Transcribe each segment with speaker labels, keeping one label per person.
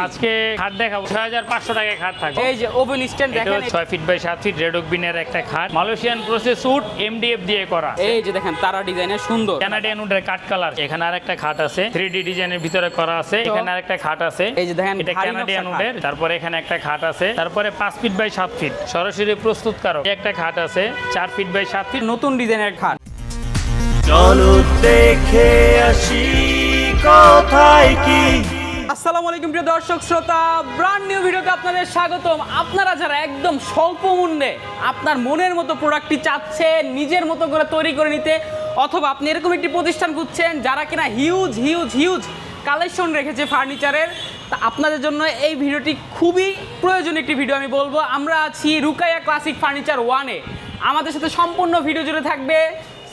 Speaker 1: আজকে খাট দেখাবো 6500 টাকায় খাট থাকবে।
Speaker 2: এই যে ওভেন স্ট্যান্ড দেখেন,
Speaker 1: 6 feet by 7 feet red oak বিনের একটা খাট, মালয়েশিয়ান প্রসেস উড এমডিএফ দিয়ে করা।
Speaker 2: এই যে দেখেন তারা ডিজাইনের সুন্দর
Speaker 1: কানাডিয়ান উডের কাট কালার। এখানে আরেকটা খাট আছে 3D ডিজাইনের ভিতরে করা আছে। এখানে আরেকটা খাট আছে,
Speaker 2: এই যে দেখেন
Speaker 1: এটা কানাডিয়ান উডের। তারপরে এখানে একটা খাট আছে, তারপরে 5 ফিট বাই 7 ফিট সরাসরি প্রস্তুতকারক। একটা খাট আছে 4 ফিট বাই 7 ফিট
Speaker 2: নতুন ডিজাইনের খাট।
Speaker 3: চলো দেখে আসি কোথায় কি।
Speaker 2: আসসালামু আলাইকুম প্রিয় দর্শক শ্রোতা, ব্র্যান্ড নিউ ভিডিওতে আপনাদের স্বাগতম। আপনারা যারা একদম স্বল্প মূল্যে আপনার মনের মতো প্রোডাক্টটি চাচ্ছেন নিজের মতো করে তৈরি করে নিতে, অথবা আপনি এরকম একটি প্রতিষ্ঠান খুঁজছেন যারা কিনা হিউজ কালেকশন রেখেছে ফার্নিচারের, তা আপনাদের জন্য এই ভিডিওটি খুবই প্রয়োজনীয় একটি ভিডিও। আমি বলবো আমরা আছি রুকাইয়া ক্লাসিক ফার্নিচার 1-এ। আমাদের সাথে সম্পূর্ণ ভিডিও জুড়ে থাকবে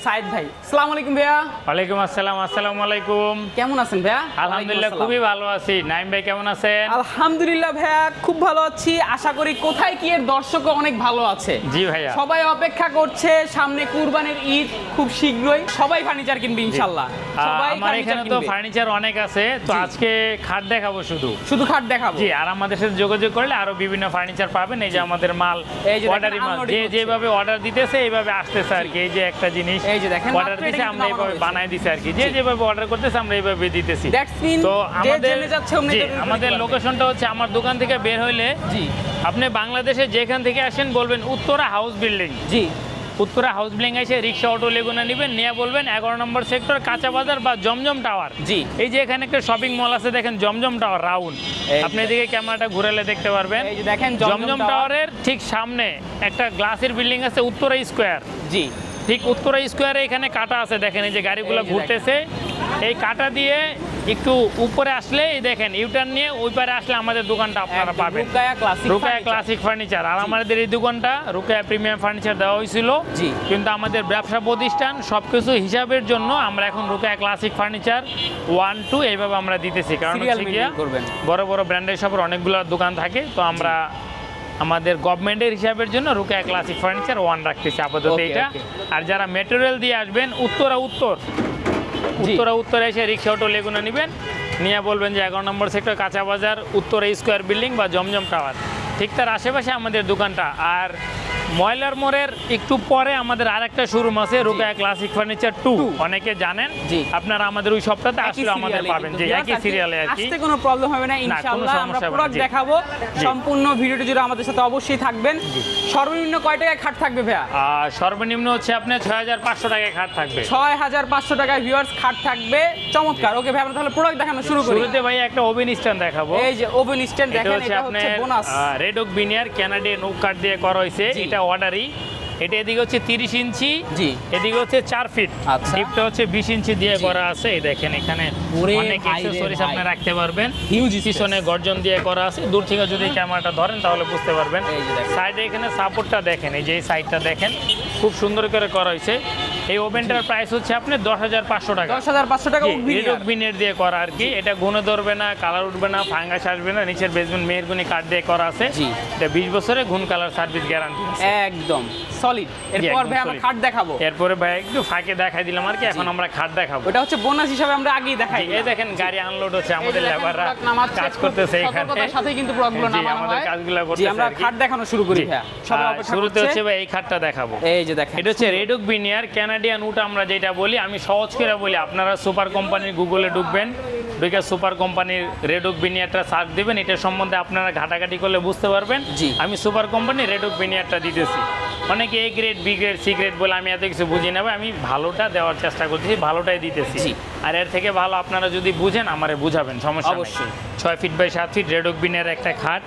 Speaker 2: সাইদ ভাই। আসসালামু আলাইকুম ভাইয়া।
Speaker 1: ওয়ালাইকুম আসসালাম। আসসালামু আলাইকুম।
Speaker 2: কেমন আছেন ভাইয়া?
Speaker 1: আলহামদুলিল্লাহ খুবই ভালো আছি। নাইম ভাই কেমন আছেন?
Speaker 2: আলহামদুলিল্লাহ ভাইয়া খুব ভালো আছি। আশা করি কোথায় কি এর দর্শকও অনেক ভালো আছে।
Speaker 1: জি ভাইয়া।
Speaker 2: সবাই অপেক্ষা করছে সামনে কুরবানির ঈদ, খুব শীঘ্রই সবাই ফার্নিচার কিনবে ইনশাআল্লাহ। সবাই
Speaker 1: আমার এখানে তো ফার্নিচার অনেক আছে, তো আজকে খাট দেখাবো শুধু খাট দেখাবো। জি, আর আমাদের সাথে যোগাযোগ করলে আরো বিভিন্ন ফার্নিচার পাবেন। এই যে আমাদের মাল অর্ডারি মাল, যেভাবে অর্ডার দিতেছে এইভাবে আসতেছে আর কি। এই যে একটা জিনিস
Speaker 2: এই যে দেখেন
Speaker 1: অর্ডার দিতেছে, আমরা এইভাবে বানাই দিছি আর কি। যেভাবে অর্ডার করতেছে আমরা এইভাবে দিতেছি।
Speaker 2: তো
Speaker 1: আমাদের লোকেশনটা হচ্ছে আমার দোকান থেকে বের হইলে আপনি বাংলাদেশে যেখান থেকে আসেন বলবেন উত্তরা হাউস বিল্ডিং।
Speaker 2: জি,
Speaker 1: উত্তরা হাউস বিল্ডিং এসে রিক্সা অটো লেগুনা নেবেন, নিয়ে বলবেন 11 নম্বর সেক্টর কাঁচা বাজার বা জমজম টাওয়ার।
Speaker 2: জি,
Speaker 1: এই যে এখানে একটা শপিং মল আছে দেখেন জমজম টাওয়ার রাউন্ড। আপনি এদিকে ক্যামেরাটা ঘুরালে দেখতে পারবেন।
Speaker 2: এই যে দেখেন
Speaker 1: জমজম টাওয়ারের ঠিক সামনে একটা গ্লাসের বিল্ডিং আছে উত্তরা স্কোয়ার।
Speaker 2: জি,
Speaker 1: ঠিক উত্তরা স্কোয়ারে এখানে কাটা আছে দেখেন, এই যে গাড়িগুলো ঘুরতেছে। এই কাটা দিয়ে একটু উপরে আসলে এই দেখেন ইউটার্ন নিয়ে ওই পারে আসলে আমাদের দোকানটা আপনারা পাবেন, রুকাইয়া ক্লাসিক ফার্নিচার। আর আমাদের এই দোকানটা রুকাইয়া প্রিমিয়াম ফার্নিচার দেওয়া হয়েছিল, কিন্তু আমাদের ব্যবসা প্রতিষ্ঠান সবকিছু হিসাবের জন্য আমরা এখন রুকাইয়া ক্লাসিক ফার্নিচার 1, 2 এইভাবে আমরা দিতেছি। কারণ হচ্ছে গিয়া বড় বড় ব্র্যান্ডের সব অনেকগুলো দোকান থাকে, তো আমরা আমাদের গভর্নমেন্টের হিসাবের জন্য রুকাইয়া ক্লাসিক ফার্নিচার 1 রাখতেছি আপাতত এটা। আর যারা মেটেরিয়াল দিয়ে আসবেন উত্তরা এসে রিক্সা অটো লেগুনা নেবেন, নিয়ে বলবেন যে 11 নম্বর সেক্টর কাঁচা বাজার উত্তরা স্কোয়ার বিল্ডিং বা জমজম টাওয়ার, ঠিক তার আশেপাশে আমাদের দোকানটা। আর ময়লার মোড়ের একটু পরে আমাদের আরেকটা শোরুম আছে রুকাইয়া ক্লাসিক ফার্নিচার 2। অনেকে জানেন, আপনারা আমাদের ওই সপ্তাহে আসলে আমাদের পাবেন যে একই সিরিয়ালে আর কি।
Speaker 2: আসতে কোনো প্রবলেম হবে না ইনশাআল্লাহ। আমরা প্রোডাক্ট দেখাবো, সম্পূর্ণ ভিডিওটি জুড়ে আমাদের সাথে অবশ্যই থাকবেন। সর্বনিম্ন কয় টাকায় খাট থাকবে ভাইয়া?
Speaker 1: সর্বনিম্ন হচ্ছে আপনার 6500 টাকায় খাট থাকবে।
Speaker 2: 6500 টাকায় ভিউয়ার্স খাট থাকবে। চমৎকার। ওকে ভাই, আমরা তাহলে প্রোডাক্ট দেখানো শুরু করি।
Speaker 1: শুরুতে ভাই একটা ওভেন স্ট্যান্ড দেখাবো।
Speaker 2: এই যে ওভেন স্ট্যান্ড দেখেন, এটা হচ্ছে bonus
Speaker 1: red oak veneer Canadian oak কাঠ দিয়ে করা হয়েছে। এটা অর্ডারই। এটা এদিকে হচ্ছে 30 ইঞ্চি,
Speaker 2: জি,
Speaker 1: এদিকে হচ্ছে 4 ফিট, ডিপটা হচ্ছে 20 ইঞ্চি দিয়ে করা আছে। এই দেখেন এখানে অনেক অ্যাকসেসরিজ আপনি রাখতে পারবেন। হিউজ পিছনে গর্জন দিয়ে করা আছে। দূর থেকে যদি ক্যামেরাটা ধরেন তাহলে বুঝতে পারবেন। সাইডে এখানে সাপোর্টটা দেখেন, এই যে এই সাইডটা দেখেন খুব সুন্দর করে করা হয়েছে। এই ওভেনটার প্রাইস হচ্ছে আপনি 10,500 টাকা।
Speaker 2: 10,500 টাকা
Speaker 1: রেড ওক বিনিয়ার দিয়ে করা আর কি। এটা গুণে ধরবে না, কালার উঠবে না, ফাঙ্গাস আসবে না। নিচের বেসমেন্ট মেহেরগুনি কাঠ দিয়ে করা আছে। এটা 20 বছরের গুণ কালার সার্ভিস গ্যারান্টি
Speaker 2: একদম সলিড। এরপর ভাই আমরা খাট দেখাবো।
Speaker 1: এরপরে ভাই একটু ফাঁকে দেখাই দিলাম আর কি। এখন আমরা খাট দেখাবো।
Speaker 2: ওটা হচ্ছে বোনাস হিসাবে আমরা আগেই দেখাই।
Speaker 1: এই দেখেন গাড়ি আনলোড হচ্ছে, আমাদের লেবাররা কাজ করতেছে এখানে।
Speaker 2: সতর্কতার সাথে কিন্তু প্রোডাক্টগুলো নামানো হয়,
Speaker 1: আমাদের কাজগুলো করতেছে।
Speaker 2: আমরা খাট দেখানো শুরু করি ভাই। সবাই অপেক্ষা
Speaker 1: শুরুতে হচ্ছে ভাই এই খাটটা দেখাবো।
Speaker 2: এই যে দেখেন,
Speaker 1: এটা হচ্ছে red oak veneer Canadian would আমরা যেটা বলি। আমি সহজ করে বলি, আপনারা সুপার কোম্পানির গুগলে ঢুকবেন, ঢুকে সুপার কোম্পানির রেড ওক বিনিয়ারটা সার্চ দিবেন। এটা সম্বন্ধে আপনারা ঘাটাঘাটি করলে বুঝতে পারবেন। আমি সুপার কোম্পানির রেড ওক বিনিয়ারটা দিতেছি। অনেকে A grade, B grade, C grade বলে আমি এত কিছু বুঝি না ভাই। আমি ভালোটা দেওয়ার চেষ্টা করতেছি, ভালোটাই দিতেছি। আর এর থেকে ভালো আপনারা যদি বুঝেন আমারে বুঝাবেন, সমস্যা অবশ্যই। 6 feet by 7 feet red oak veneer একটা খাট,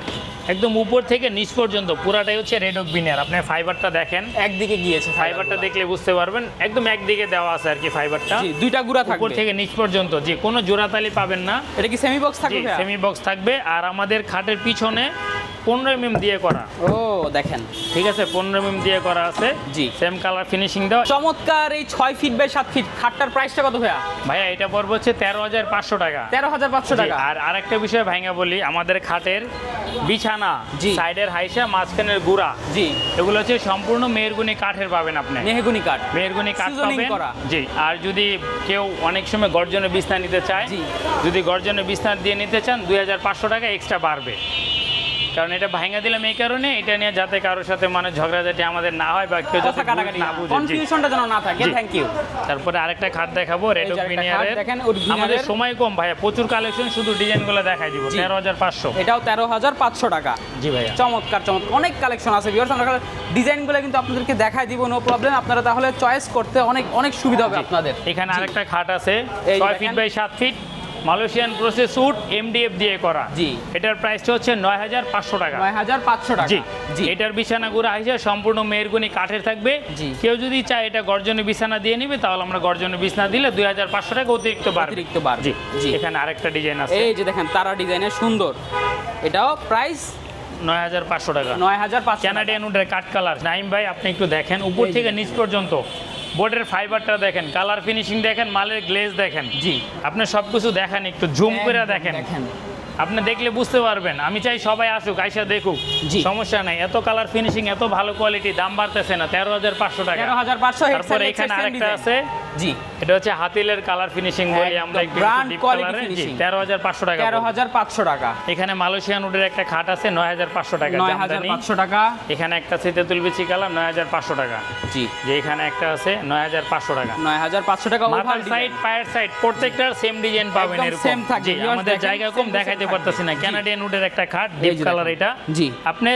Speaker 1: একদম উপর থেকে নিচ পর্যন্ত পুরাটাই হচ্ছে রেড ওক বিনিয়ার। আপনি ফাইবারটা দেখেন,
Speaker 2: একদিকে গিয়েছে,
Speaker 1: ফাইবারটা দেখলে বুঝতে পারবেন একদম একদিকে দেওয়া আছে আর কি ফাইবারটা।
Speaker 2: দুইটা গুড়া থাকবে
Speaker 1: উপর থেকে নিচ পর্যন্ত। যে কোনো জোড়াতালি পাবেন না।
Speaker 2: এটা কি সেমি বক্স থাকবে?
Speaker 1: সেমি বক্স থাকবে। আর আমাদের খাটের পিছনে 15 mm দিয়ে করা।
Speaker 2: ও দেখেন,
Speaker 1: ঠিক আছে, 15 mm দিয়ে করা আছে।
Speaker 2: জি।
Speaker 1: সেম কালার ফিনিশিং দেওয়া।
Speaker 2: চমৎকার এই 6 ফিট বাই 7 ফিট খাটটার প্রাইসটা কত ভাইয়া?
Speaker 1: ভাইয়া এটা পড়বে হচ্ছে 13,500 টাকা।
Speaker 2: 13,500
Speaker 1: জি,
Speaker 2: টাকা।
Speaker 1: আর আরেকটা বিষয় ভাঙা বলি, আমাদের খাটের বিছানা,
Speaker 2: জি।
Speaker 1: সাইডের হাইসা, মাঝখানের গুড়া,
Speaker 2: জি,
Speaker 1: এগুলো হচ্ছে সম্পূর্ণ মেহগনি কাঠের পাবেন আপনি।
Speaker 2: মেহগনি কাঠ,
Speaker 1: মেহগনি কাঠ
Speaker 2: Seasoning
Speaker 1: পাবেন।
Speaker 2: করা।
Speaker 1: জি, আর যদি কেউ অনেক সময় গর্জনের বিছনা নিতে চায়,
Speaker 2: জি।
Speaker 1: যদি গর্জনের বিছনা দিয়ে নিতে চান 2,500 টাকা এক্সট্রা বাড়বে। কারণ এটা ভাঙা দিলাম এই কারণে, এটা নিয়ে যাতে কারোর সাথে মানে ঝগড়াঝাটি আমাদের না হয় বা কেউ যাতে
Speaker 2: কথা কাটাকাটি
Speaker 1: না বুঝে। জি।
Speaker 2: কনফিউশনটা যেন না থাকে।
Speaker 1: জি।
Speaker 2: Thank you.
Speaker 1: তারপরে আরেকটা খাট দেখাবো, রেড
Speaker 2: এই যে
Speaker 1: অফ
Speaker 2: আরেকটা
Speaker 1: ভিনিয়ারের।
Speaker 2: খাট দেখেন, ওর ভিনিয়ারের।
Speaker 1: আমাদের সময় কম ভাইয়া, প্রচুর কালেকশন, শুধু ডিজাইনগুলো দেখাই দিব।
Speaker 2: জি।
Speaker 1: 13,500।
Speaker 2: এটাও 13,500 টাকা।
Speaker 1: জি ভাইয়া।
Speaker 2: চমৎকার চমৎকার অনেক কালেকশন আছে ভিউয়ার্স, আমরা ডিজাইনগুলো কিন্তু আপনাদেরকে দেখাই দিব, নো প্রবলেম। আপনারা তাহলে চয়েস করতে অনেক অনেক সুবিধা হবে আপনাদের।
Speaker 1: এখানে
Speaker 2: জি।
Speaker 1: আরেকটা খাট আছে,
Speaker 2: এই
Speaker 1: 6
Speaker 2: দেখেন।
Speaker 1: Feet by 7 feet, Malaysian process wood, MDF দিয়ে করা।
Speaker 2: জি।
Speaker 1: এটার প্রাইসটা হচ্ছে 9,500 টাকা।
Speaker 2: 9,500 টাকা।
Speaker 1: জি।
Speaker 2: জি।
Speaker 1: এটার বিছানা গুঁড়া হিসেবে সম্পূর্ণ মেহগনি কাঠের থাকবে।
Speaker 2: জি।
Speaker 1: কেউ যদি চায় এটা গর্জনের বিছানা দিয়ে নিবে, তাহলে আমরা গর্জনের বিছানা দিলে 2,500 টাকা অতিরিক্ত বাড়বে।
Speaker 2: অতিরিক্ত বাড়বে।
Speaker 1: জি।
Speaker 2: জি।
Speaker 1: এখানে আরেকটা ডিজাইন আছে,
Speaker 2: এই যে দেখেন তারা ডিজাইনের সুন্দর, এটাও প্রাইস
Speaker 1: 9,500 টাকা।
Speaker 2: 9,500
Speaker 1: ক্যানাডিয়ান উডের কাঠ কালার। নাইম ভাই আপনি একটু দেখেন, উপর
Speaker 2: এই যে
Speaker 1: থেকে
Speaker 2: দেখেন।
Speaker 1: নিচ পর্যন্ত বোর্ডের ফাইবারটা দেখেন, কালার ফিনিশিং দেখেন, মালের গ্লেজ দেখেন।
Speaker 2: জি।
Speaker 1: আপনি সবকিছু দেখেন, একটু জুম করে
Speaker 2: একদম
Speaker 1: দেখেন।
Speaker 2: দেখেন।
Speaker 1: আপনি দেখলে বুঝতে পারবেন। আমি চাই সবাই আসুক, আইসা দেখুক,
Speaker 2: জি।
Speaker 1: সমস্যা নাই। এত কালার ফিনিশিং, এত ভালো কোয়ালিটি, দাম বাড়তেছে না। 13,500 টাকা।
Speaker 2: 13,500।
Speaker 1: তারপরে এখানে আরেকটা আছে,
Speaker 2: জি,
Speaker 1: এটা হচ্ছে হাতিলের কালার ফিনিশিং বলি আমরা, একটু
Speaker 2: brand
Speaker 1: ডিপ
Speaker 2: quality
Speaker 1: কালারে। জি,
Speaker 2: finishing।
Speaker 1: 13,500 টাকা।
Speaker 2: 13,500 টাকা।
Speaker 1: এখানে মালয়েশিয়ান উডের একটা খাট আছে, 9,500 টাকা জামদানি।
Speaker 2: 9,500 টাকা।
Speaker 1: এখানে একটা আছে তেঁতুল বিচি কালার, 9,500 টাকা।
Speaker 2: জি,
Speaker 1: যে এখানে একটা আছে 9,500 টাকা।
Speaker 2: 9,500 টাকা।
Speaker 1: মাথার সাইড, পায়ের সাইড প্রত্যেকটার সেম ডিজাইন পাবেন
Speaker 2: একদম
Speaker 1: এরকম।
Speaker 2: same থাকবে।
Speaker 1: জি,
Speaker 2: Viewers
Speaker 1: আমাদের
Speaker 2: দেখেন,
Speaker 1: জায়গা
Speaker 2: same
Speaker 1: কম,
Speaker 2: to same
Speaker 1: দেখাইতে
Speaker 2: থাকবে।
Speaker 1: পারতেছি না।
Speaker 2: জি।
Speaker 1: ক্যানাডিয়ান উডের একটা খাট,
Speaker 2: এই
Speaker 1: ডিপ
Speaker 2: যে
Speaker 1: কালার
Speaker 2: দেখেন।
Speaker 1: এটা।
Speaker 2: জি।
Speaker 1: আপনি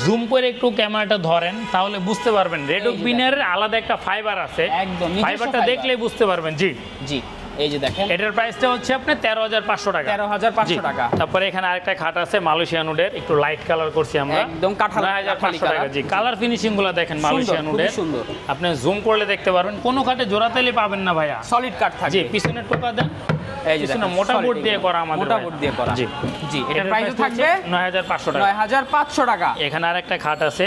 Speaker 1: জুম করে একটু ক্যামেরাটা ধরেন, তাহলে বুঝতে পারবেন রেড অফ
Speaker 2: এই যে
Speaker 1: বিনারের আলাদা একটা ফাইবার আছে।
Speaker 2: একদম নিজস্ব
Speaker 1: ফাইবারটা
Speaker 2: fiber।
Speaker 1: দেখলেই বুঝতে পারবেন। জি।
Speaker 2: জি, এই যে দেখেন
Speaker 1: এটার প্রাইসটা হচ্ছে আপনার 13,500 টাকা।
Speaker 2: 13,500
Speaker 1: জি।
Speaker 2: টাকা।
Speaker 1: তারপরে এখানে আরেকটা খাট আছে মালয়েশিয়ান উডের, একটু লাইট কালার করছি আমরা,
Speaker 2: একদম কাঁঠাল
Speaker 1: 9,500 টাকা। জি,
Speaker 2: জি।
Speaker 1: কালার ফিনিশিং গুলো দেখেন মালয়েশিয়ান
Speaker 2: খুবই
Speaker 1: উডের।
Speaker 2: সুন্দর।
Speaker 1: আপনি জুম করলে দেখতে পারবেন, কোনো খাটে জোড়া তেলে পাবেন না ভাইয়া।
Speaker 2: সলিড কাট
Speaker 1: জি,
Speaker 2: থাকবে।
Speaker 1: পিছনে টোকা দেন।
Speaker 2: এই যে
Speaker 1: পিছনে
Speaker 2: দেখেন,
Speaker 1: মোটা
Speaker 2: solid
Speaker 1: বোর্ড দিয়ে
Speaker 2: এগুলো।
Speaker 1: করা আমাদের
Speaker 2: মোটা
Speaker 1: ভাইয়া।
Speaker 2: বোর্ড দিয়ে করা।
Speaker 1: জি।
Speaker 2: জি, এটার প্রাইস থাকবে
Speaker 1: 9,500 টাকা।
Speaker 2: 9,500 টাকা।
Speaker 1: এখানে আরেকটা খাট আছে,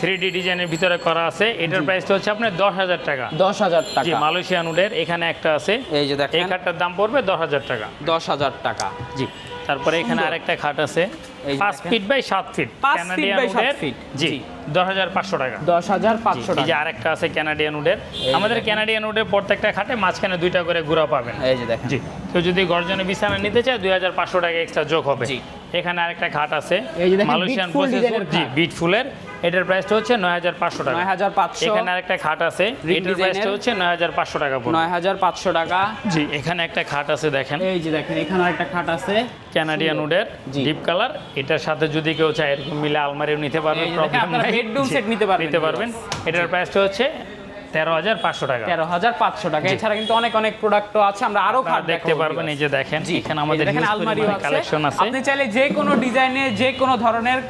Speaker 1: 3D ডিজাইনের ভিতরে করা আছে। এটার প্রাইসটা হচ্ছে আপনার 10,000 টাকা।
Speaker 2: 10,000
Speaker 1: জি,
Speaker 2: টাকা।
Speaker 1: মালয়েশিয়ান উডের এখানে একটা আছে।
Speaker 2: এই যে দেখেন,
Speaker 1: এই খাটটার দাম পড়বে 10,000 টাকা।
Speaker 2: 10,000 টাকা।
Speaker 1: জি। তারপরে এখানে
Speaker 2: সুন্দর।
Speaker 1: আরেকটা খাট আছে,
Speaker 2: এই যে
Speaker 1: 5
Speaker 2: দেখেন।
Speaker 1: Feet by 7 feet,
Speaker 2: 5
Speaker 1: Canadian
Speaker 2: feet by 7
Speaker 1: উডের।
Speaker 2: feet।
Speaker 1: জি,
Speaker 2: জি।
Speaker 1: 10,500 টাকা।
Speaker 2: 10,500
Speaker 1: এই যে
Speaker 2: টাকা।
Speaker 1: আরেকটা আছে ক্যানাডিয়ান উডের।
Speaker 2: যে
Speaker 1: আমাদের
Speaker 2: দেখেন।
Speaker 1: ক্যানাডিয়ান উডের প্রত্যেকটা খাটে মাঝখানে 2টা করে গুঁড়া পাবেন।
Speaker 2: এই যে দেখেন।
Speaker 1: জি। কেউ যদি গর্জনে বিছানা নিতে চায় 2,500 টাকা এক্সট্রা যোগ হবে।
Speaker 2: জি।
Speaker 1: এখানে আরেকটা খাট আছে,
Speaker 2: এই যে দেখেন,
Speaker 1: Malaysian
Speaker 2: Beat full
Speaker 1: process
Speaker 2: designer
Speaker 1: জি,
Speaker 2: খাট।
Speaker 1: বিট ফুলের। এটার প্রাইসটা হচ্ছে 9,500 টাকা।
Speaker 2: 9,500।
Speaker 1: এখানে আরেকটা খাট আছে,
Speaker 2: Ring
Speaker 1: এটার প্রাইসটা
Speaker 2: designer।
Speaker 1: হচ্ছে 9,500 টাকা পড়বে।
Speaker 2: 9,500 টাকা।
Speaker 1: জি। এখানে একটা খাট আছে দেখেন,
Speaker 2: এই যে দেখেন, এখানে একটা খাট আছে
Speaker 1: ক্যানাডিয়ান
Speaker 2: সুন্দর।
Speaker 1: উডের,
Speaker 2: জি।
Speaker 1: Deep colour. এটার সাথে যদি কেউ চায় এরকম মিলে আলমারিও নিতে পারবেন,
Speaker 2: এই যে দেখেন,
Speaker 1: প্রবলেম
Speaker 2: আপনারা
Speaker 1: নাই।
Speaker 2: bedroom
Speaker 1: জি,
Speaker 2: set নিতে পারবেন।
Speaker 1: নিতে পারবেন। এটার প্রাইসটা হচ্ছে 13,500 টাকা।
Speaker 2: 13,500 টাকা।
Speaker 1: জি।
Speaker 2: এছাড়া কিন্তু অনেক অনেক প্রোডাক্টও আছে, আমরা আরো খাট
Speaker 1: আপনারা দেখতে পারবেন। এই যে দেখেন,
Speaker 2: জি,
Speaker 1: এখানে
Speaker 2: এই যে
Speaker 1: আমাদের
Speaker 2: দেখেন
Speaker 1: huge
Speaker 2: আলমারিও
Speaker 1: পরিমাণে কালেকশন আছে।
Speaker 2: আপনি চাইলে যে কোনো ডিজাইনে যে কোনো ধরনের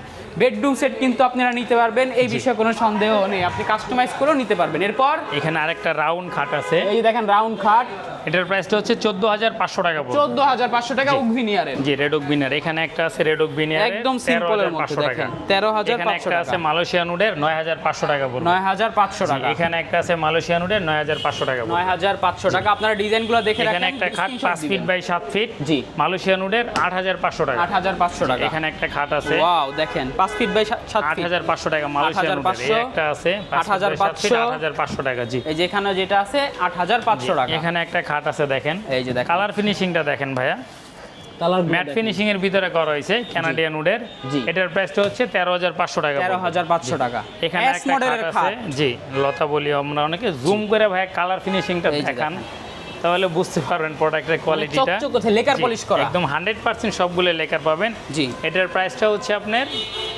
Speaker 2: বেডরুম সেট কিন্তু আপনারা নিতে পারবেন, এই বিষয়ে কোনো সন্দেহ নেই। আপনি কাস্টমাইজ করেও নিতে পারবেন। এরপর
Speaker 1: এখানে আরেকটা রাউন্ড খাট আছে,
Speaker 2: এই যে দেখেন রাউন্ড খাট,
Speaker 1: এটার প্রাইসটা হচ্ছে 14,500 টাকা পড়বে।
Speaker 2: 14,500 টাকা
Speaker 1: জি।
Speaker 2: উগভিনিয়ারের।
Speaker 1: জি, রেডক বিনার। এখানে একটা আছে রেডক বিনার,
Speaker 2: একদম সিম্পলের মধ্যে দেখেন, 13,500
Speaker 1: এখানে একটা আছে
Speaker 2: টাকা।
Speaker 1: মালয়েশিয়ান উডের, 9,500 টাকা পড়বে।
Speaker 2: 9,500
Speaker 1: জি,
Speaker 2: টাকা।
Speaker 1: এখানে একটা আছে মালয়েশিয়ান উডের, 9,500 টাকা পড়বে।
Speaker 2: 9,500 টাকা। আপনারা ডিজাইনগুলো দেখে
Speaker 1: এখানে
Speaker 2: রাখেন,
Speaker 1: একটা খাট
Speaker 2: screenshot
Speaker 1: 5 ফিট
Speaker 2: দিবেন।
Speaker 1: বাই 7 ফিট,
Speaker 2: জি।
Speaker 1: মালয়েশিয়ান উডের, 8,500 টাকা।
Speaker 2: 8,500 টাকা।
Speaker 1: এখানে একটা খাট আছে
Speaker 2: ওয়াও, দেখেন 5 ফিট বাই 7 ফিট।
Speaker 1: 8,500 টাকা মালয়েশিয়ান উডের।
Speaker 2: 8,500
Speaker 1: এই একটা আছে 8,500 8,500 টাকা। জি।
Speaker 2: এই যে এখানে যেটা আছে 8,500 টাকা।
Speaker 1: এখানে একটা খাট আছে দেখেন,
Speaker 2: এই যে দেখেন
Speaker 1: কালার ফিনিশিংটা দেখেন ভাইয়া,
Speaker 2: কালার
Speaker 1: ম্যাট ফিনিশিং এর ভিতরে করা হয়েছে ক্যানাডিয়ান উডের।
Speaker 2: জি।
Speaker 1: এটার প্রাইসটা হচ্ছে 13,500 টাকা।
Speaker 2: 13,500 টাকা।
Speaker 1: এখানে
Speaker 2: এস
Speaker 1: একটা
Speaker 2: মডেলের
Speaker 1: খাট
Speaker 2: খাট।
Speaker 1: আছে, জি, লতা বলি আমরা অনেকে। জুম করে ভাই কালার ফিনিশিংটা
Speaker 2: এই যে
Speaker 1: দেখান, তাহলে বুঝতে পারবেন প্রোডাক্টের কোয়ালিটিটা।
Speaker 2: চকচকে লেকার
Speaker 1: জি,
Speaker 2: পলিশ করা।
Speaker 1: একদম 100% সবগুলো লেকার পাবেন।
Speaker 2: জি।
Speaker 1: এটার প্রাইসটা হচ্ছে আপনার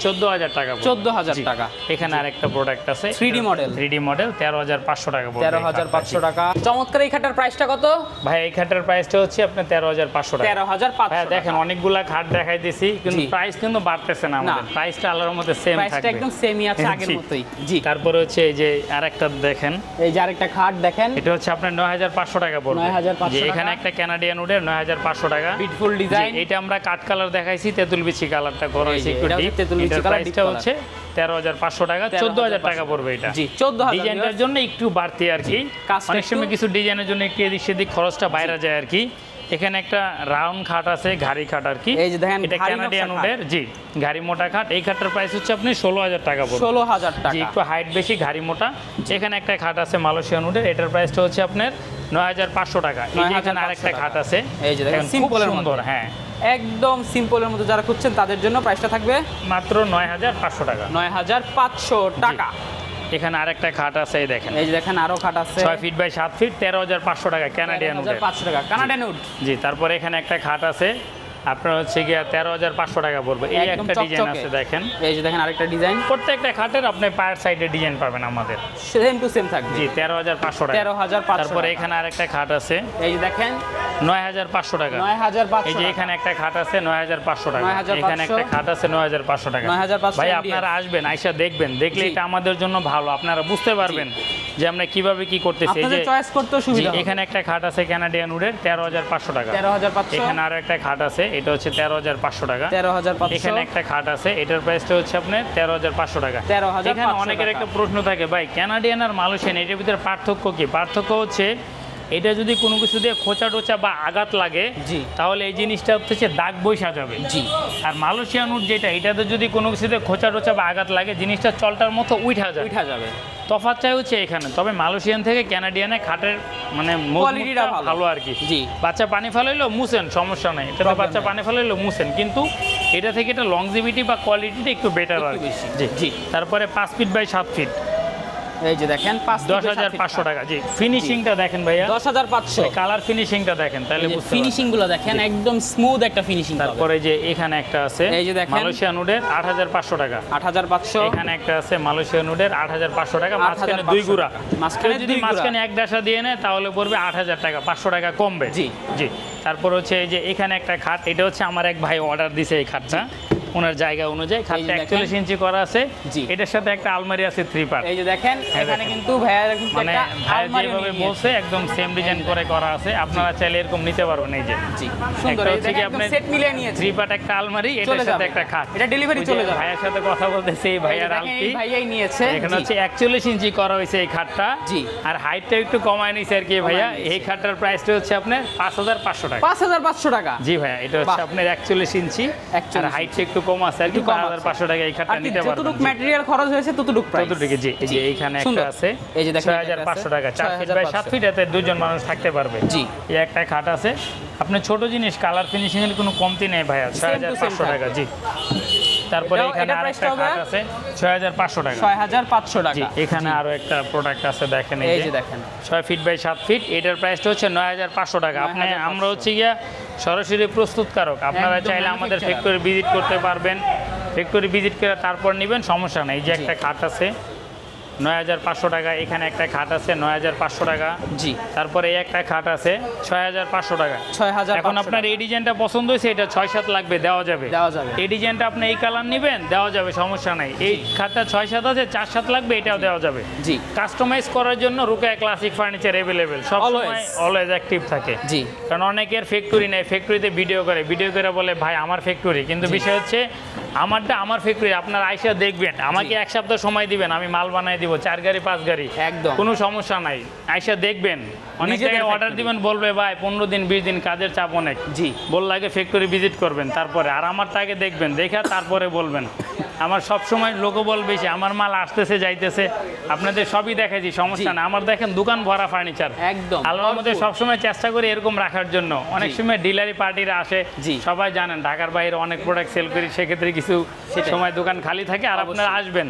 Speaker 1: 14,000 টাকা পড়বে।
Speaker 2: 14,000
Speaker 1: জি।
Speaker 2: টাকা।
Speaker 1: এখানে আরেকটা প্রোডাক্ট আছে
Speaker 2: 3D মডেল।
Speaker 1: 3D মডেল, 13,500 টাকা পড়বে।
Speaker 2: 13,500 টাকা। চমৎকার এই খাটের প্রাইসটা কত?
Speaker 1: ভাই এই খাটের প্রাইসটা হচ্ছে আপনার 13,500 টাকা।
Speaker 2: 13,500
Speaker 1: হ্যাঁ, দেখেন অনেকগুলা খাট দেখাই দিছি, কিন্তু
Speaker 2: জি।
Speaker 1: প্রাইস কিন্তু বাড়তেছে না আমাদের। প্রাইসটা আল্লাহর মধ্যে সেম
Speaker 2: প্রাইসটা
Speaker 1: থাকবে।
Speaker 2: একদম সেমই আছে আগের
Speaker 1: জি।
Speaker 2: মতোই। জি।
Speaker 1: তারপরে হচ্ছে এই যে আরেকটা দেখেন,
Speaker 2: এই যে আরেকটা খাট দেখেন,
Speaker 1: এটা হচ্ছে আপনার 9,500 টাকা পড়বে।
Speaker 2: 9,500
Speaker 1: জি, এখানে
Speaker 2: টাকা।
Speaker 1: একটা ক্যানাডিয়ান উডের, 9,500 টাকা।
Speaker 2: বিউটিফুল
Speaker 1: জি,
Speaker 2: ডিজাইন।
Speaker 1: এটা আমরা কাট কালার দেখাইছি, তেঁতুল বিচি কালারটা করা
Speaker 2: এই
Speaker 1: হয়েছে
Speaker 2: যে,
Speaker 1: একটু
Speaker 2: এটা হচ্ছে
Speaker 1: ডিপ।
Speaker 2: তেঁতুল বিচি
Speaker 1: এটার প্রাইসটা হচ্ছে 13,500 টাকা, 14,000 টাকা পড়বে এটা।
Speaker 2: জি 14,000।
Speaker 1: ডিজাইনটার জন্য একটু বাড়তি আর কি,
Speaker 2: কাজটা
Speaker 1: অনেক সময়
Speaker 2: একটু-
Speaker 1: কিছু ডিজাইনের জন্য একটু এদিক সেদিক খরচটা বাইরে যায় আর কি। এখানে একটা রাউন্ড খাট আছে, ঘাড়ি খাট আর কি।
Speaker 2: এই যে দেখেন,
Speaker 1: এটা
Speaker 2: ঘাড়ি
Speaker 1: ক্যানাডিয়ান
Speaker 2: নকশা
Speaker 1: উডের, জি ঘাড়ি মোটা খাট। এই খাটটার প্রাইস হচ্ছে আপনি 16,000 টাকা পড়বে।
Speaker 2: 16,000
Speaker 1: জি
Speaker 2: টাকা।
Speaker 1: একটু হাইট বেশি, ঘাড়ি মোটা। এখানে একটা খাট আছে মালয়েশিয়ান উডের, এটার প্রাইসটা হচ্ছে আপনার 9,500 টাকা। এই যে এখানে
Speaker 2: 9,500
Speaker 1: আরেকটা খাট আছে,
Speaker 2: এই যে দেখেন,
Speaker 1: দেখেন খুব
Speaker 2: সিম্পলের মধ্যে।
Speaker 1: সুন্দর, হ্যাঁ
Speaker 2: একদম সিম্পলের মধ্যে যারা খুঁজছেন তাদের জন্য প্রাইসটা থাকবে
Speaker 1: মাত্র 9,500 টাকা।
Speaker 2: 9,500 টাকা।
Speaker 1: এখানে আরেকটা খাট আছে, এই দেখেন
Speaker 2: এই যে দেখেন আরো খাট আছে
Speaker 1: 6 ফিট বাই 7 ফিট, 13,500 টাকা ক্যানাডিয়ান উডের।
Speaker 2: 500 টাকা কানাডিয়ান উড।
Speaker 1: জি তারপরে এখানে একটা খাট আছে, আপনার হচ্ছে গিয়ে 13,500 টাকা পড়বে। এই
Speaker 2: একদম
Speaker 1: একটা ডিজাইন
Speaker 2: চকচকে।
Speaker 1: আছে দেখেন,
Speaker 2: এই যে দেখেন আরেকটা ডিজাইন
Speaker 1: প্রত্যেকটা খাটের আপনি পায়ের সাইডে ডিজাইন পাবেন আমাদের।
Speaker 2: সেম টু সেম থাকবে।
Speaker 1: জি 13,500 টাকা।
Speaker 2: 13,500
Speaker 1: তারপরে
Speaker 2: টাকা।
Speaker 1: এখানে আরেকটা খাট আছে
Speaker 2: এই যে দেখেন
Speaker 1: 9,500 টাকা।
Speaker 2: 9,500
Speaker 1: এই যে এখানে একটা খাট আছে 9,500 টাকা।
Speaker 2: 9,500
Speaker 1: এখানে একটা খাট আছে 9,500 টাকা।
Speaker 2: 9,500
Speaker 1: ভাই
Speaker 2: MDF
Speaker 1: আপনারা আসবেন, আইসা দেখবেন, দেখলে
Speaker 2: জি।
Speaker 1: এটা আমাদের জন্য ভালো, আপনারা বুঝতে পারবেন যে আমরা কিভাবে কি করতেছি। এই যে
Speaker 2: আপনাদের চয়েস করতেও
Speaker 1: জি,
Speaker 2: সুবিধা হবে।
Speaker 1: এখানে একটা খাট আছে ক্যানাডিয়ান উডের 13,500 টাকা।
Speaker 2: 13,500
Speaker 1: এখানে আরো একটা খাট আছে, এটা হচ্ছে 13,500 টাকা।
Speaker 2: 13,500
Speaker 1: এখানে একটা খাট আছে, এটার প্রাইসটা হচ্ছে আপনার 13,500 টাকা।
Speaker 2: 13,500
Speaker 1: এখানে অনেকের
Speaker 2: টাকা।
Speaker 1: একটা প্রশ্ন থাকে, ভাই ক্যানাডিয়ান আর মালয়েশিয়ান এটার ভিতরে পার্থক্য কি? পার্থক্য হচ্ছে এটা যদি কোনো কিছু দিয়ে খোঁচা টোচা বা আঘাত লাগে,
Speaker 2: জি।
Speaker 1: তাহলে এই জিনিসটা হচ্ছে দাগ বৈশা যাবে।
Speaker 2: জি।
Speaker 1: আর মালয়েশিয়ান উড যেটা, এটাতে যদি কোনো কিছুতে খোঁচা টোচা বা আঘাত লাগে, জিনিসটা চলটার মতো উঠা যায়।
Speaker 2: উঠা যাবে।
Speaker 1: তফাৎটাই হচ্ছে এখানে। তবে মালয়েশিয়ান থেকে ক্যানাডিয়ানে খাটের মানে
Speaker 2: কোয়ালিটিটা
Speaker 1: মজবুতটা
Speaker 2: ভালো।
Speaker 1: ভালো আর কি।
Speaker 2: জি।
Speaker 1: বাচ্চা পানি ফেলাইলো মুছেন, সমস্যা নাই, এটাতে
Speaker 2: Problem
Speaker 1: বাচ্চা
Speaker 2: নাই।
Speaker 1: পানি ফেলাইলো মুছেন, কিন্তু এটা থেকে এটা লংজিভিটি বা কোয়ালিটিটা একটু বেটার আর
Speaker 2: একটু
Speaker 1: কি।
Speaker 2: বেশি।
Speaker 1: জি
Speaker 2: জি।
Speaker 1: তারপরে 5 ফিট বাই 7 ফিট,
Speaker 2: এই যে দেখেন
Speaker 1: 10,500 টাকা। জি ফিনিশিংটা দেখেন ভাইয়া,
Speaker 2: 10,500।
Speaker 1: কালার ফিনিশিংটা দেখেন, তাহলে বুঝতে
Speaker 2: ফিনিশিং গুলো দেখেন, একদম স্মুথ একটা ফিনিশিং।
Speaker 1: তারপরে যে এখানে একটা আছে
Speaker 2: এই যে দেখেন।
Speaker 1: মালয়েশিয়ান উডের 8,500 টাকা।
Speaker 2: 8,500।
Speaker 1: এখানে একটা আছে মালয়েশিয়ান উডের 8,500 টাকা, মাঝখানে
Speaker 2: 8,500
Speaker 1: দুই গুড়া।
Speaker 2: টাকা। মাঝখানে
Speaker 1: কেউ যদি
Speaker 2: দুই গুড়া।
Speaker 1: মাঝখানে এক ডাসা দিয়ে নেয় তাহলে পড়বে 8,000 টাকা, 500 টাকা কমবে।
Speaker 2: জি।
Speaker 1: জি তারপর হচ্ছে এই যে এখানে একটা খাট, এটা হচ্ছে আমার এক ভাই অর্ডার দিছে এই খাটটা, ওনার জায়গা অনুযায়ী। খাটটা
Speaker 2: দেখেন।
Speaker 1: 41 ইঞ্চি করা আছে।
Speaker 2: জি।
Speaker 1: এটার সাথে একটা আলমারি আছে 3 পার্ট।
Speaker 2: এই যে দেখেন এখানে
Speaker 1: দেখেন।
Speaker 2: কিন্তু ভাইয়ার কিন্তু
Speaker 1: মানে
Speaker 2: একটা
Speaker 1: ভাই
Speaker 2: আলমারি
Speaker 1: যেভাবে বলছে একদম সেম ডিজাইন করে করা আছে, আপনারা চাইলে এরকম নিতে পারবেন। এই যে
Speaker 2: জি সুন্দর।
Speaker 1: একটা
Speaker 2: এই
Speaker 1: হচ্ছে
Speaker 2: দেখেন
Speaker 1: কি
Speaker 2: একদম
Speaker 1: আপনার
Speaker 2: সেট মিলিয়ে নিয়েছে।
Speaker 1: 3 পার্ট একটা আলমারি,
Speaker 2: চলে
Speaker 1: এটার সাথে
Speaker 2: যাবে।
Speaker 1: একটা খাট।
Speaker 2: এটা ডেলিভারি
Speaker 1: ওই যে
Speaker 2: চলে যাবে।
Speaker 1: ভাইয়ের সাথে কথা বলতেছে, এই ভাইয়ার
Speaker 2: দেখেন,
Speaker 1: আলটি।
Speaker 2: এই ভাইয়াই নিয়েছে।
Speaker 1: এখানে
Speaker 2: জি।
Speaker 1: হচ্ছে 41 ইঞ্চি করা হয়েছে এই খাটটা।
Speaker 2: জি।
Speaker 1: আর হাইটটা একটু কমায় নিছে আর কি ভাইয়া।
Speaker 2: কমায় নিয়েছে।
Speaker 1: এই খাটটার প্রাইসটা হচ্ছে আপনার 5,500 টাকা।
Speaker 2: 5,500 টাকা।
Speaker 1: জি ভাইয়া, এটা হচ্ছে
Speaker 2: বাহ।
Speaker 1: আপনার 41 ইঞ্চি,
Speaker 2: 41
Speaker 1: আর হাইটটা একটু কম আছে আর কি,
Speaker 2: একটু কম আছে।
Speaker 1: 5,500 টাকা এই খাটটা
Speaker 2: আর কি
Speaker 1: নিতে পারবেন।
Speaker 2: যতটুকু ম্যাটেরিয়াল খরচ হয়েছে ততটুকু প্রাইস।
Speaker 1: ততটুকু। জি এই যে এইখানে একটা
Speaker 2: সুন্দর।
Speaker 1: আছে,
Speaker 2: এই যে দেখেন,
Speaker 1: 6,500 টাকা, 4 ফিট বাই 7 ফিট, এতে দুজন মানুষ থাকতে পারবে।
Speaker 2: জি।
Speaker 1: এই একটা খাট আছে, আপনি ছোট জিনিস, কালার ফিনিশিং এর কোনো কমতি নেই ভাইয়া,
Speaker 2: Same to same
Speaker 1: 6,500 টাকা। জি তারপরে
Speaker 2: এটাও-
Speaker 1: এখানে
Speaker 2: এটার
Speaker 1: আরেকটা
Speaker 2: price টা
Speaker 1: খাট
Speaker 2: হবে?
Speaker 1: আছে 6,500 টাকা।
Speaker 2: 6,500
Speaker 1: জি
Speaker 2: টাকা।
Speaker 1: এখানে আরো একটা প্রোডাক্ট আছে দেখেন,
Speaker 2: এই যে দেখেন
Speaker 1: 6 ফিট বাই 7 ফিট, এটার প্রাইসটা হচ্ছে 9,500 টাকা। আপনি
Speaker 2: 9,500
Speaker 1: আমরা হচ্ছে গিয়া সরাসরি প্রস্তুতকারক, আপনারা
Speaker 2: একদম
Speaker 1: চাইলে আমাদের
Speaker 2: manufacturer।
Speaker 1: ফ্যাক্টরি ভিজিট করতে পারবেন, ফ্যাক্টরি ভিজিট করে তারপর নেবেন, সমস্যা নেই। এই যে একটা খাট আছে 9,500 টাকা, এখানে একটা খাট আছে 9,500 টাকা।
Speaker 2: জি
Speaker 1: তারপরে এই একটা খাট আছে 6,500 টাকা।
Speaker 2: 6,500
Speaker 1: এখন আপনার এই ডিজাইনটা পছন্দ হয়েছে, এটা 6-7 লাগবে, দেওয়া যাবে।
Speaker 2: দেওয়া যাবে।
Speaker 1: এই ডিজাইনটা আপনি এই কালার নেবেন, দেওয়া যাবে, সমস্যা নাই। এই খাটটা 6-7 আছে, 4-7 লাগবে, এটাও দেওয়া যাবে।
Speaker 2: জি
Speaker 1: কাস্টমাইজ করার জন্য রুকায়া ক্লাসিক ফার্নিচার অ্যাভেলেবেল, সব সময়
Speaker 2: Always।
Speaker 1: অলওয়েজ অ্যাক্টিভ থাকে।
Speaker 2: জি
Speaker 1: কারণ অনেকের ফ্যাক্টরি নেই, ফ্যাক্টরিতে ভিডিও করে বলে ভাই আমার ফ্যাক্টরি, কিন্তু বিষয় হচ্ছে আমারটা আমার ফ্যাক্টরি, আপনার আইসা দেখবেন, আমাকে এক সপ্তাহ সময় দিবেন, আমি মাল বানাই দিব 4 গাড়ি 5 গাড়ি,
Speaker 2: একদম।
Speaker 1: কোনো সমস্যা নাই। আইসা দেখবেন, অনেক
Speaker 2: নিজেদের
Speaker 1: জায়গায় অর্ডার
Speaker 2: factory।
Speaker 1: দিবেন, বলবে ভাই 15 দিন 20 দিন কাজের চাপ অনেক,
Speaker 2: জি
Speaker 1: বললে আগে ফ্যাক্টরি ভিজিট করবেন তারপরে, আর আমারটা আগে দেখবেন, দেখা তারপরে বলবেন। আমার সব সময় লোকবল বেশি, আমার মাল আসতেছে যাইতেছে, আপনাদের সবই দেখাইছি, সমস্যা
Speaker 2: জি।
Speaker 1: না। আমার দেখেন দোকান ভরা ফার্নিচার,
Speaker 2: একদম।
Speaker 1: আলমার মধ্যে সবসময় চেষ্টা করি এরকম রাখার জন্য। অনেক
Speaker 2: জি।
Speaker 1: সময় ডিলারি পার্টিরা আসে,
Speaker 2: জি।
Speaker 1: সবাই জানেন ঢাকার বাইরে অনেক প্রোডাক্ট সেল করি, সেক্ষেত্রে কিছু
Speaker 2: সেটাই।
Speaker 1: সময় দোকান খালি থাকে। আর আপনারা আসবেন,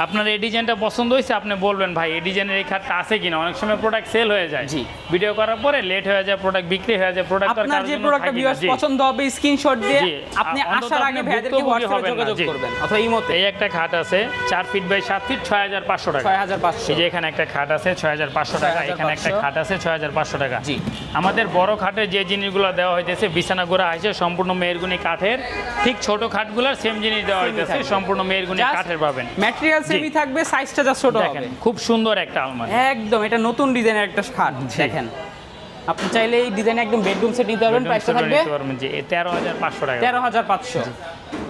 Speaker 1: আপনার এই ডিজাইনটা পছন্দ হয়েছে, আপনি বলবেন ভাই এই ডিজাইনের এই খাটটা আছে কিনা। অনেক সময় প্রোডাক্ট সেল হয়ে যায়,
Speaker 2: জি।
Speaker 1: ভিডিও করার পরে লেট হয়ে যায়, প্রোডাক্ট বিক্রি হয়ে যায়, প্রোডাক্ট
Speaker 2: আপনার যে প্রোডাক্টটা ভিউয়ার্স পছন্দ হবে স্ক্রিনশট দিয়ে
Speaker 1: জি।
Speaker 2: আপনি
Speaker 1: অন্তত
Speaker 2: আসার আগে
Speaker 1: আপনি
Speaker 2: ভাইদেরকে
Speaker 1: ভুক্তভোগী
Speaker 2: হোয়াটসঅ্যাপে
Speaker 1: হবেন না,
Speaker 2: যোগাযোগ
Speaker 1: জি।
Speaker 2: করবেন অথবা ইমোতে।
Speaker 1: এই একটা খাট আছে 4 ফিট বাই 7 ফিট, 6,500 টাকা।
Speaker 2: 6,500
Speaker 1: এই যে এখানে একটা খাট আছে 6,500 টাকা, এখানে একটা
Speaker 2: 6,500
Speaker 1: খাট আছে 6,500 টাকা।
Speaker 2: জি।
Speaker 1: আমাদের বড় খাটে যে জিনিসগুলো দেওয়া হইতেছে, বিছানা গোড়া আছে সম্পূর্ণ মেহেরগুনি কাঠের, ঠিক ছোট খাটগুলোর সেম জিনিস দেওয়া
Speaker 2: Same-ই
Speaker 1: হইতেছে,
Speaker 2: থাকবে।
Speaker 1: সম্পূর্ণ মেহেরগুনি
Speaker 2: Just
Speaker 1: কাঠের পাবেন।
Speaker 2: ম্যাটেরিয়াল সেমই থাকবে, সাইজটা যা ছোট
Speaker 1: দেখেন
Speaker 2: হবে।
Speaker 1: খুব সুন্দর একটা আলমারি,
Speaker 2: একদম এটা নতুন ডিজাইনের একটা খাট দেখেন। আপনি চাইলে এই ডিজাইনে একদম বেডরুম সেট নিতে পারবেন, প্রাইসটা থাকবে
Speaker 1: নিতে পারবেন যে 13,500 টাকা।
Speaker 2: 13,500।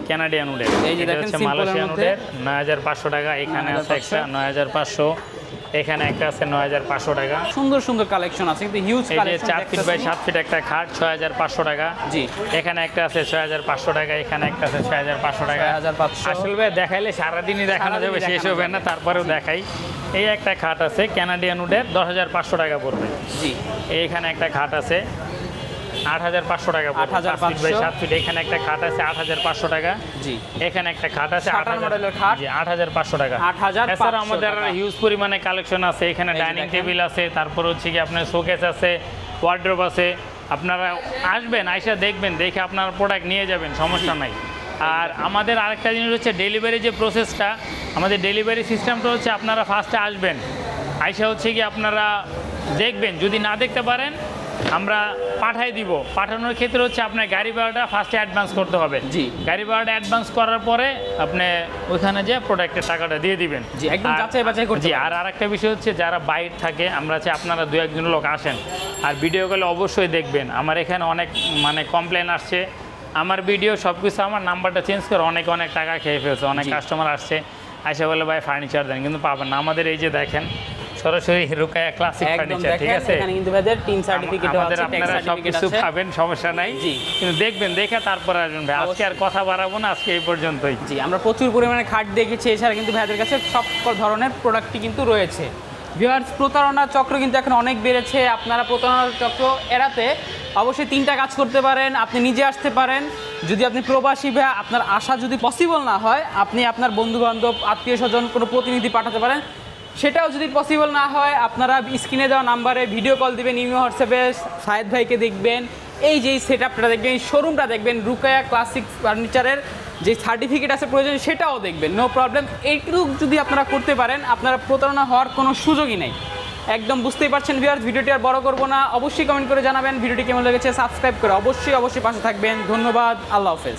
Speaker 1: কানাডিয়ান উডের।
Speaker 2: এই যে
Speaker 1: এটা
Speaker 2: দেখেন
Speaker 1: হচ্ছে
Speaker 2: simple এর
Speaker 1: মালয়েশিয়ান
Speaker 2: মধ্যে।
Speaker 1: উডের 9500 টাকা। এখানে আছে একটা 9500, এখানে একটা আছে 9500 টাকা।
Speaker 2: সুন্দর সুন্দর কালেকশন আছে, কিন্তু হিউজ
Speaker 1: এই যে
Speaker 2: কালেকশন
Speaker 1: 4 ফিট বাই 7 ফিট একটা খাট 6500 টাকা।
Speaker 2: জি।
Speaker 1: এখানে একটা আছে 6500 টাকা, এখানে একটা আছে 6500 টাকা।
Speaker 2: 6500
Speaker 1: আসলে ভাই দেখাইলে সারাদিনই দেখানো যাবে,
Speaker 2: সারাদিনই
Speaker 1: শেষ
Speaker 2: দেখানো
Speaker 1: হবে
Speaker 2: যাবে।
Speaker 1: না, তারপরেও দেখাই। এই একটা খাট আছে কানাডিয়ান উডের 10500 টাকা পড়বে।
Speaker 2: জি।
Speaker 1: এইখানে একটা খাট আছে 8500 টাকা পড়বে।
Speaker 2: 8500
Speaker 1: 5 ফিট বাই 7 ফিট। এখানে একটা খাট আছে 8500 টাকা।
Speaker 2: জি।
Speaker 1: এখানে একটা খাট আছে
Speaker 2: 60 মডেলের খাট।
Speaker 1: জি 8500 টাকা।
Speaker 2: 8500
Speaker 1: এছাড়া আমাদের
Speaker 2: টাকা।
Speaker 1: হিউজ পরিমাণে কালেকশন আছে। এখানে
Speaker 2: এই যে
Speaker 1: ডাইনিং
Speaker 2: দেখেন।
Speaker 1: টেবিল আছে, তারপর হচ্ছে কি আপনার শোকেস আছে, ওয়ার্ড্রোব আছে। আপনারা আসবেন, আইসা দেখবেন, দেখে আপনার প্রোডাক্ট নিয়ে যাবেন, সমস্যা নাই। আর আমাদের আরেকটা জিনিস হচ্ছে ডেলিভারি যে প্রসেসটা, আমাদের ডেলিভারি সিস্টেমটা হচ্ছে আপনারা ফার্স্টে আসবেন, আইসা হচ্ছে কি আপনারা দেখবেন, যদি না দেখতে পারেন আমরা পাঠাই দিব। পাঠানোর ক্ষেত্রে হচ্ছে আপনার গাড়ি ভাড়াটা ফার্স্টে অ্যাডভান্স করতে হবে।
Speaker 2: জি।
Speaker 1: গাড়ি ভাড়াটা অ্যাডভান্স করার পরে আপনি ওইখানে যে প্রোডাক্টের টাকাটা দিয়ে দিবেন।
Speaker 2: জি, একদম
Speaker 1: আর-
Speaker 2: যাচাই বাছাই করতে
Speaker 1: জি।
Speaker 2: পারবেন।
Speaker 1: আর আরেকটা বিষয় হচ্ছে যারা বাইরে থাকে, আমরা চাই আপনারা 2-1 লোক আসেন আর ভিডিও কলে অবশ্যই দেখবেন। আমার এখানে অনেক কমপ্লেন আসছে, আমার ভিডিও সব কিছু, আমার নাম্বারটা চেঞ্জ করে অনেক টাকা খেয়ে ফেলছে। অনেক
Speaker 2: জি।
Speaker 1: কাস্টমার আসছে, আসে বলে ভাই ফার্নিচার দেন, কিন্তু পাবেন না। আমাদের এই যে দেখেন সরাসরি রুকায়া ক্লাসিক
Speaker 2: একদম
Speaker 1: ফার্নিচার, ঠিক
Speaker 2: দেখেন
Speaker 1: আছে?
Speaker 2: এখানে কিন্তু ভাইদের টিন সার্টিফিকেট আছে,
Speaker 1: আমাদের
Speaker 2: ট্যাক্স
Speaker 1: আপনারা
Speaker 2: সার্টিফিকেট
Speaker 1: সবকিছু
Speaker 2: আছে।
Speaker 1: পাবেন, সমস্যা নাই।
Speaker 2: জি।
Speaker 1: কিন্তু দেখবেন, দেখে তারপর আসবেন ভাই। আজকে আর কথা বাড়াবো না, আজকে এই পর্যন্তই।
Speaker 2: জি, আমরা প্রচুর পরিমাণে খাট দেখেছি, এছাড়া কিন্তু ভাইদের কাছে সব ধরনের প্রোডাক্টই কিন্তু রয়েছে। ভিউয়ার্স, প্রতারণা চক্র কিন্তু এখন অনেক বেড়েছে। আপনারা প্রতারণার চক্র এড়াতে অবশ্যই 3টা কাজ করতে পারেন। আপনি নিজে আসতে পারেন, যদি আপনি প্রবাসী ভাই, আপনার আসা যদি পসিবল না হয়, আপনি আপনার বন্ধু বান্ধব, আত্মীয় স্বজন, কোনো প্রতিনিধি পাঠাতে পারেন। সেটাও যদি পসিবল না হয়, আপনারা স্ক্রিনে দেওয়া নাম্বারে ভিডিও কল দিবেন, ইমেল হোয়াটসঅ্যাপে সায়েদ ভাইকে দেখবেন। এই যে সেট আপটা দেখবেন, এই শোরুমটা দেখবেন, রুকায়া ক্লাসিক ফার্নিচারের যে সার্টিফিকেট আছে প্রয়োজন, সেটাও দেখবেন, নো প্রবলেম। এইটুকু যদি আপনারা করতে পারেন, আপনারা প্রতারণা হওয়ার কোনো সুযোগই নেই। একদম বুঝতেই পারছেন ভিউয়ার্স, ভিডিওটি আর বড় করবো না। অবশ্যই কমেন্ট করে জানাবেন ভিডিওটি কেমন লেগেছে, সাবস্ক্রাইব করে অবশ্যই পাশে থাকবেন। ধন্যবাদ, আল্লাহ হাফেজ।